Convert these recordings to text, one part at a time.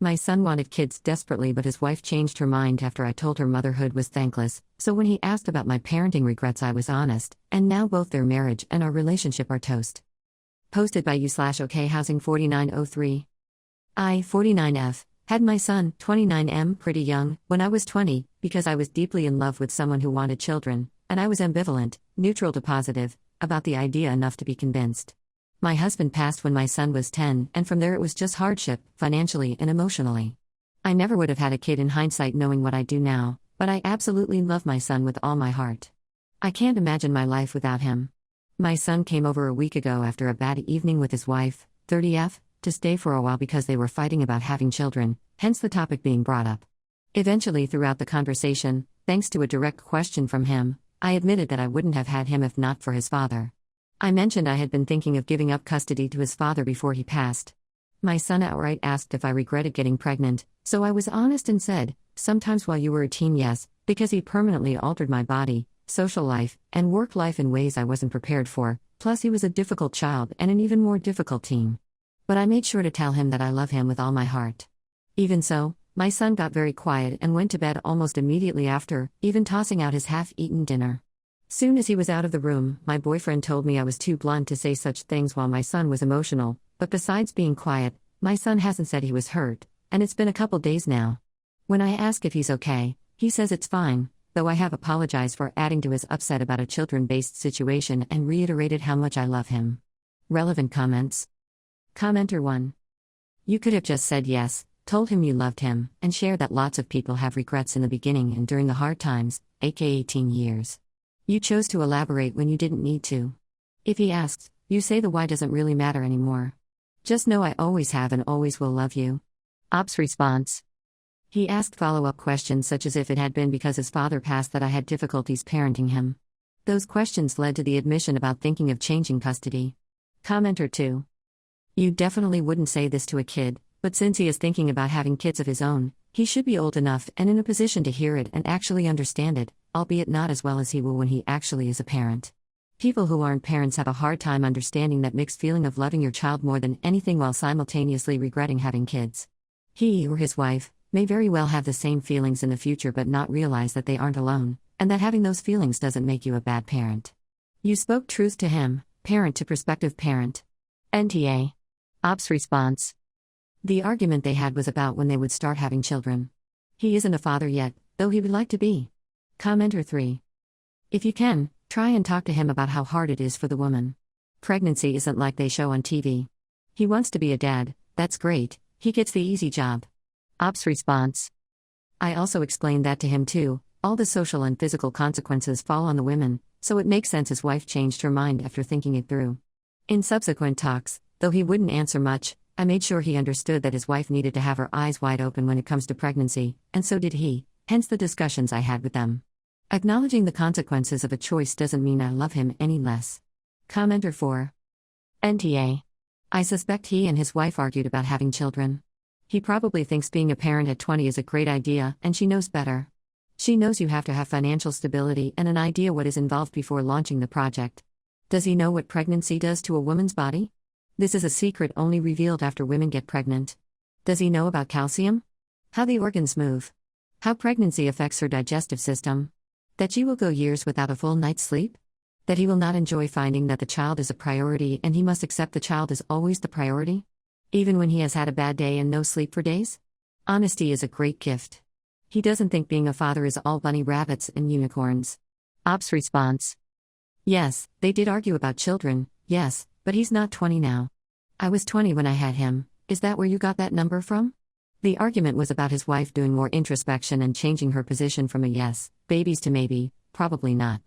My son wanted kids desperately, but his wife changed her mind after I told her motherhood was thankless, so when he asked about my parenting regrets, I was honest, and now both their marriage and our relationship are toast. Posted by you/OK Housing 4903. I, 49F, had my son, 29M, pretty young, when I was 20, because I was deeply in love with someone who wanted children, and I was ambivalent, neutral to positive, about the idea enough to be convinced. My husband passed when my son was 10, and from there it was just hardship, financially and emotionally. I never would have had a kid in hindsight knowing what I do now, but I absolutely love my son with all my heart. I can't imagine my life without him. My son came over a week ago after a bad evening with his wife, 30F, to stay for a while because they were fighting about having children, hence the topic being brought up. Eventually, throughout the conversation, thanks to a direct question from him, I admitted that I wouldn't have had him if not for his father. I mentioned I had been thinking of giving up custody to his father before he passed. My son outright asked if I regretted getting pregnant, so I was honest and said, sometimes while you were a teen, yes, because he permanently altered my body, social life, and work life in ways I wasn't prepared for, plus he was a difficult child and an even more difficult teen. But I made sure to tell him that I love him with all my heart. Even so, my son got very quiet and went to bed almost immediately after, even tossing out his half-eaten dinner. Soon as he was out of the room, my boyfriend told me I was too blunt to say such things while my son was emotional, but besides being quiet, my son hasn't said he was hurt, and it's been a couple days now. When I ask if he's okay, he says it's fine, though I have apologized for adding to his upset about a children-based situation and reiterated how much I love him. Relevant comments. Commenter 1. You could have just said yes, told him you loved him, and shared that lots of people have regrets in the beginning and during the hard times, aka teen years. You chose to elaborate when you didn't need to. If he asks, you say the why doesn't really matter anymore. Just know I always have and always will love you. Ops response. He asked follow-up questions such as if it had been because his father passed that I had difficulties parenting him. Those questions led to the admission about thinking of changing custody. Commenter 2. You definitely wouldn't say this to a kid, but since he is thinking about having kids of his own, he should be old enough and in a position to hear it and actually understand it, albeit not as well as he will when he actually is a parent. People who aren't parents have a hard time understanding that mixed feeling of loving your child more than anything while simultaneously regretting having kids. He or his wife may very well have the same feelings in the future but not realize that they aren't alone, and that having those feelings doesn't make you a bad parent. You spoke truth to him, parent to prospective parent. NTA. Ops response. The argument they had was about when they would start having children. He isn't a father yet, though he would like to be. Commenter 3. If you can, try and talk to him about how hard it is for the woman. Pregnancy isn't like they show on TV. He wants to be a dad, that's great, he gets the easy job. Ops response. I also explained that to him too, all the social and physical consequences fall on the women, so it makes sense his wife changed her mind after thinking it through. In subsequent talks, though he wouldn't answer much, I made sure he understood that his wife needed to have her eyes wide open when it comes to pregnancy, and so did he, hence the discussions I had with them. Acknowledging the consequences of a choice doesn't mean I love him any less. Commenter 4. NTA. I suspect he and his wife argued about having children. He probably thinks being a parent at 20 is a great idea, and she knows better. She knows you have to have financial stability and an idea what is involved before launching the project. Does he know what pregnancy does to a woman's body? This is a secret only revealed after women get pregnant. Does he know about calcium? How the organs move? How pregnancy affects her digestive system? That she will go years without a full night's sleep? That he will not enjoy finding that the child is a priority and he must accept the child is always the priority? Even when he has had a bad day and no sleep for days? Honesty is a great gift. He doesn't think being a father is all bunny rabbits and unicorns. Ops response. Yes, they did argue about children, yes, but he's not 20 now. I was 20 when I had him, is that where you got that number from? The argument was about his wife doing more introspection and changing her position from a yes, babies to maybe, probably not.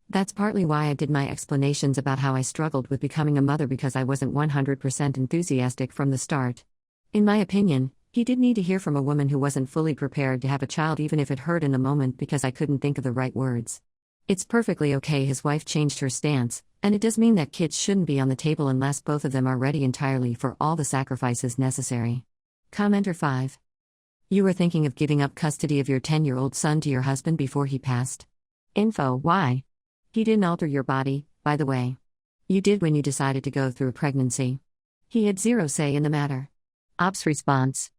That's partly why I did my explanations about how I struggled with becoming a mother because I wasn't 100% enthusiastic from the start. In my opinion, he did need to hear from a woman who wasn't fully prepared to have a child even if it hurt in the moment because I couldn't think of the right words. It's perfectly okay his wife changed her stance, and it does mean that kids shouldn't be on the table unless both of them are ready entirely for all the sacrifices necessary. Commenter 5. You were thinking of giving up custody of your 10-year-old son to your husband before he passed. Info, why? He didn't alter your body, by the way. You did when you decided to go through a pregnancy. He had zero say in the matter. Ops response.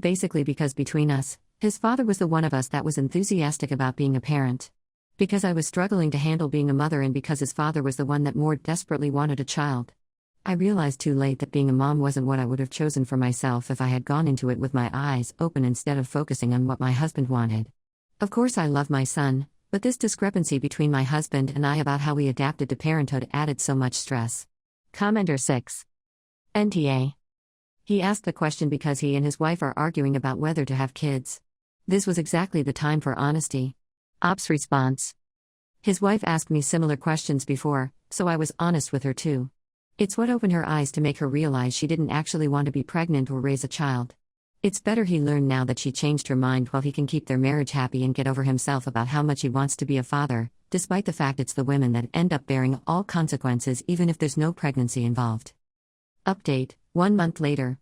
Basically, because between us, his father was the one of us that was enthusiastic about being a parent. Because I was struggling to handle being a mother, and because his father was the one that more desperately wanted a child. I realized too late that being a mom wasn't what I would have chosen for myself if I had gone into it with my eyes open instead of focusing on what my husband wanted. Of course, I love my son, but this discrepancy between my husband and I about how we adapted to parenthood added so much stress. Commenter 6. NTA. He asked the question because he and his wife are arguing about whether to have kids. This was exactly the time for honesty. Ops response. His wife asked me similar questions before, so I was honest with her too. It's what opened her eyes to make her realize she didn't actually want to be pregnant or raise a child. It's better he learned now that she changed her mind while he can keep their marriage happy and get over himself about how much he wants to be a father, despite the fact it's the women that end up bearing all consequences even if there's no pregnancy involved. Update, 1 month later.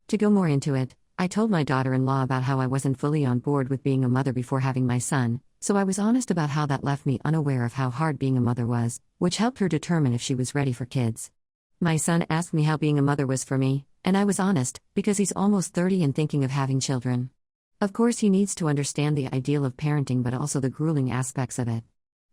To go more into it, I told my daughter-in-law about how I wasn't fully on board with being a mother before having my son, so I was honest about how that left me unaware of how hard being a mother was, which helped her determine if she was ready for kids. My son asked me how being a mother was for me, and I was honest, because he's almost 30 and thinking of having children. Of course, he needs to understand the ideal of parenting but also the grueling aspects of it.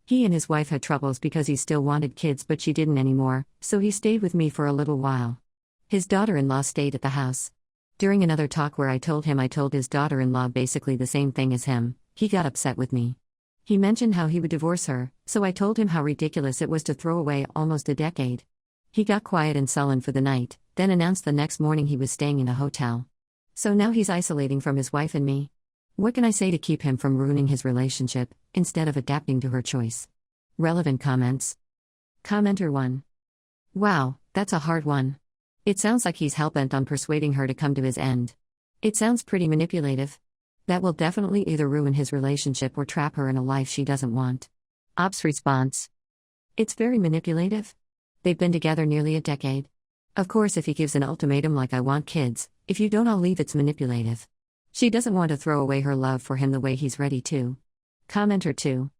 He and his wife had troubles because he still wanted kids but she didn't anymore, so he stayed with me for a little while. His daughter-in-law stayed at the house. During another talk where I told his daughter-in-law basically the same thing as him, he got upset with me. He mentioned how he would divorce her, so I told him how ridiculous it was to throw away almost a decade. He got quiet and sullen for the night, then announced the next morning he was staying in a hotel. So now he's isolating from his wife and me. What can I say to keep him from ruining his relationship, instead of adapting to her choice? Relevant comments. Commenter 1. Wow, that's a hard one. It sounds like he's hellbent on persuading her to come to his end. It sounds pretty manipulative. That will definitely either ruin his relationship or trap her in a life she doesn't want. Ops response. It's very manipulative. They've been together nearly a decade. Of course, if he gives an ultimatum like I want kids, if you don't I'll leave, it's manipulative. She doesn't want to throw away her love for him the way he's ready to. Commenter 2.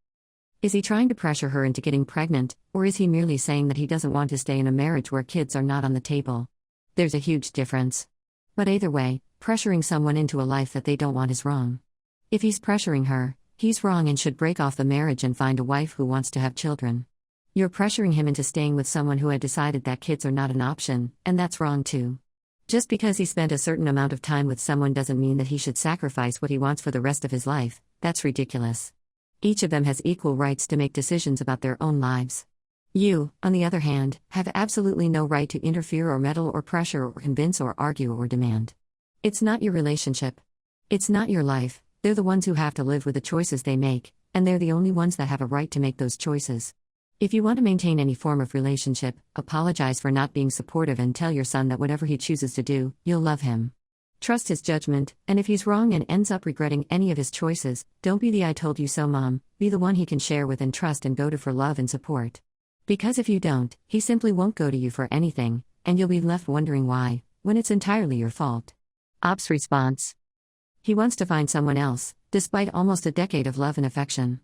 Is he trying to pressure her into getting pregnant, or is he merely saying that he doesn't want to stay in a marriage where kids are not on the table? There's a huge difference. But either way, pressuring someone into a life that they don't want is wrong. If he's pressuring her, he's wrong and should break off the marriage and find a wife who wants to have children. You're pressuring him into staying with someone who had decided that kids are not an option, and that's wrong too. Just because he spent a certain amount of time with someone doesn't mean that he should sacrifice what he wants for the rest of his life. That's ridiculous. Each of them has equal rights to make decisions about their own lives. You, on the other hand, have absolutely no right to interfere or meddle or pressure or convince or argue or demand. It's not your relationship. It's not your life. They're the ones who have to live with the choices they make, and they're the only ones that have a right to make those choices. If you want to maintain any form of relationship, apologize for not being supportive and tell your son that whatever he chooses to do, you'll love him. Trust his judgment, and if he's wrong and ends up regretting any of his choices, don't be the I told you so mom, be the one he can share with and trust and go to for love and support. Because if you don't, he simply won't go to you for anything, and you'll be left wondering why, when it's entirely your fault. Ops response. He wants to find someone else, despite almost a decade of love and affection.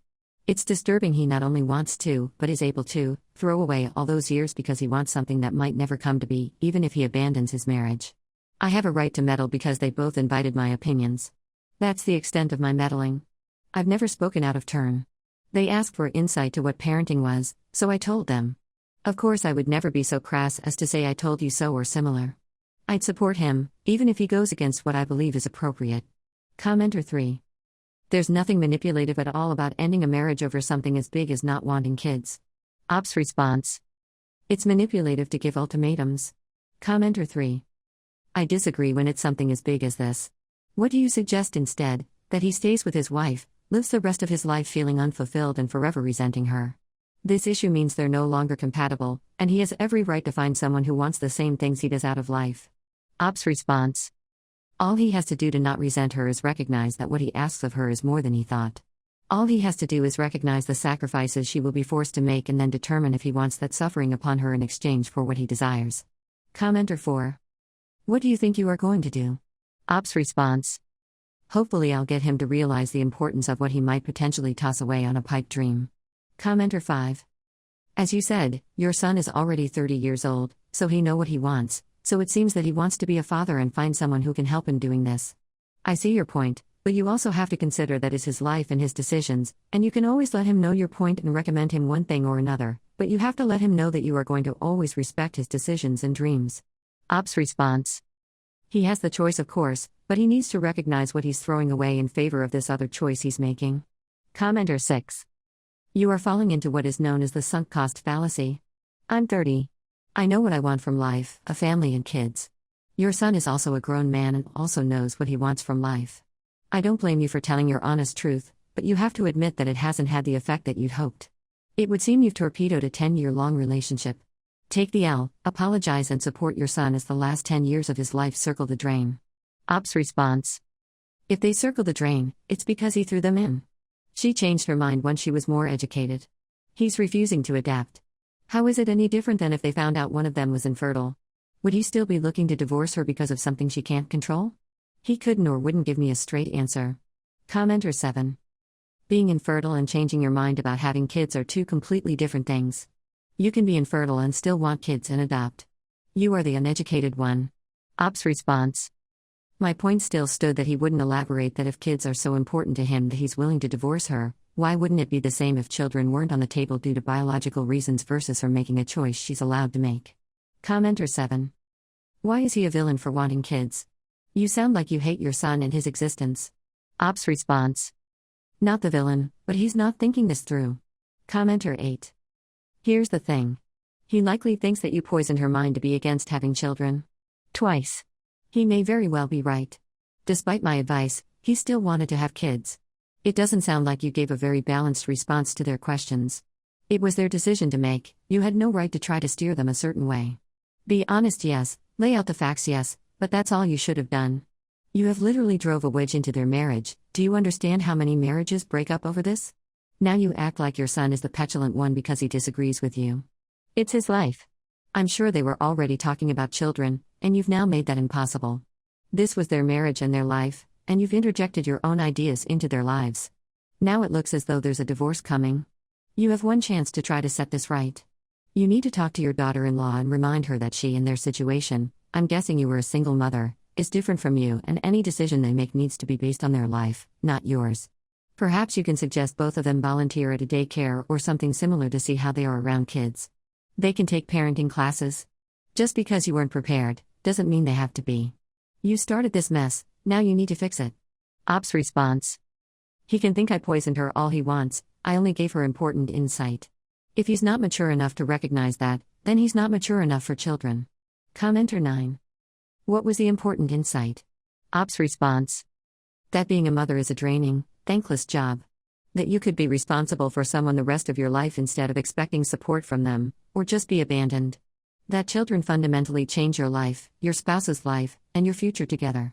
It's disturbing he not only wants to, but is able to, throw away all those years because he wants something that might never come to be, even if he abandons his marriage. I have a right to meddle because they both invited my opinions. That's the extent of my meddling. I've never spoken out of turn. They asked for insight to what parenting was, so I told them. Of course, I would never be so crass as to say I told you so or similar. I'd support him, even if he goes against what I believe is appropriate. Commenter 3. There's nothing manipulative at all about ending a marriage over something as big as not wanting kids. Ops response. It's manipulative to give ultimatums. Commenter 3. I disagree when it's something as big as this. What do you suggest instead? That he stays with his wife, lives the rest of his life feeling unfulfilled and forever resenting her. This issue means they're no longer compatible, and he has every right to find someone who wants the same things he does out of life. Ops response. All he has to do to not resent her is recognize that what he asks of her is more than he thought. All he has to do is recognize the sacrifices she will be forced to make and then determine if he wants that suffering upon her in exchange for what he desires. Commenter 4. What do you think you are going to do? Ops response. Hopefully I'll get him to realize the importance of what he might potentially toss away on a pipe dream. Commenter 5. As you said, your son is already 30 years old, so he knows what he wants, so it seems that he wants to be a father and find someone who can help him doing this. I see your point, but you also have to consider that is his life and his decisions, and you can always let him know your point and recommend him one thing or another, but you have to let him know that you are going to always respect his decisions and dreams. Ops response. He has the choice, of course, but he needs to recognize what he's throwing away in favor of this other choice he's making. Commenter 6. You are falling into what is known as the sunk cost fallacy. I'm 30. I know what I want from life, a family and kids. Your son is also a grown man and also knows what he wants from life. I don't blame you for telling your honest truth, but you have to admit that it hasn't had the effect that you'd hoped. It would seem you've torpedoed a 10-year-long relationship. Take the L, apologize and support your son as the last 10 years of his life circle the drain. Ops response. If they circle the drain, it's because he threw them in. She changed her mind once she was more educated. He's refusing to adapt. How is it any different than if they found out one of them was infertile? Would he still be looking to divorce her because of something she can't control? He couldn't or wouldn't give me a straight answer. Commenter 7. Being infertile and changing your mind about having kids are two completely different things. You can be infertile and still want kids and adopt. You are the uneducated one. Ops response. My point still stood that he wouldn't elaborate that if kids are so important to him that he's willing to divorce her, why wouldn't it be the same if children weren't on the table due to biological reasons versus her making a choice she's allowed to make? Commenter 7. Why is he a villain for wanting kids? You sound like you hate your son and his existence. Ops response. Not the villain, but he's not thinking this through. Commenter 8. Here's the thing. He likely thinks that you poisoned her mind to be against having children. Twice. He may very well be right. Despite my advice, he still wanted to have kids. It doesn't sound like you gave a very balanced response to their questions. It was their decision to make, you had no right to try to steer them a certain way. Be honest, yes, lay out the facts, yes, but that's all you should have done. You have literally drove a wedge into their marriage. Do you understand how many marriages break up over this? Now you act like your son is the petulant one because he disagrees with you. It's his life. I'm sure they were already talking about children, and you've now made that impossible. This was their marriage and their life, and you've interjected your own ideas into their lives. Now it looks as though there's a divorce coming. You have one chance to try to set this right. You need to talk to your daughter-in-law and remind her that she, in their situation, I'm guessing you were a single mother, is different from you, and any decision they make needs to be based on their life, not yours. Perhaps you can suggest both of them volunteer at a daycare or something similar to see how they are around kids. They can take parenting classes. Just because you weren't prepared, doesn't mean they have to be. You started this mess, now you need to fix it. Ops response. He can think I poisoned her all he wants, I only gave her important insight. If he's not mature enough to recognize that, then he's not mature enough for children. Commenter 9. What was the important insight? Ops response. That being a mother is a draining, thankless job. That you could be responsible for someone the rest of your life instead of expecting support from them, or just be abandoned. That children fundamentally change your life, your spouse's life, and your future together.